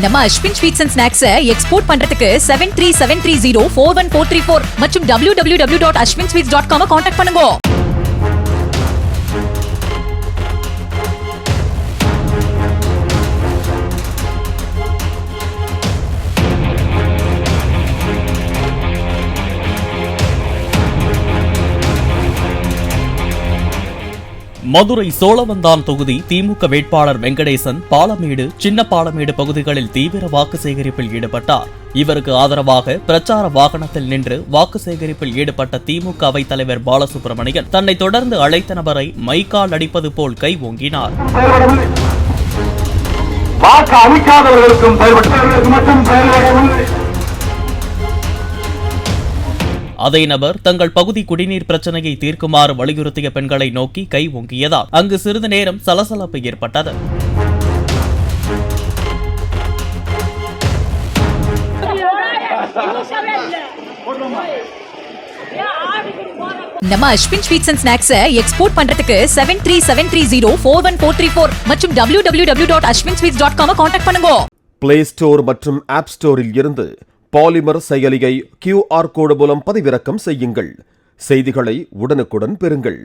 நம்ம Ashwin sweets and snacks export பண்றதுக்கு 7373041434 மற்றும் www.ashwinsweets.com கான்டாக்ட் பண்ணுங்க. மதுரை சோழவந்தான் தொகுதி திமுக வேட்பாளர் வெங்கடேசன் பாலமேடு சின்ன பாலமேடு பகுதிகளில் தீவிர வாக்கு சேகரிப்பில் ஈடுபட்டார். இவருக்கு ஆதரவாக பிரச்சார வாகனத்தில் நின்று வாக்கு சேகரிப்பில் ஈடுபட்ட திமுக அவைத் தலைவர் பாலசுப்ரமணியன் தன்னை தொடர்ந்து அழைத்த நபரை மைக்கால் அடிப்பது போல் கை ஓங்கினார். அதே நபர் தங்கள் பகுதி குடிநீர் பிரச்சனையை தீர்க்குமாறு வலியுறுத்திய பெண்களை நோக்கி கை ஓங்கியதால் அங்கு சிறிது நேரம் சலசலப்பு ஏற்பட்டது. நம்ம Ashwin sweets and snacks export பண்றதுக்கு 7373041434 மற்றும் www.ashwinsweets.com கான்டாக்ட் பண்ணுங்க. பிளே ஸ்டோர் மற்றும் ஆப் ஸ்டோரில் இருந்து பாலிமர் செயலியை QR கோடு மூலம் பதிவிறக்கம் செய்யுங்கள். செய்திகளை உடனுக்குடன் பெறுங்கள்.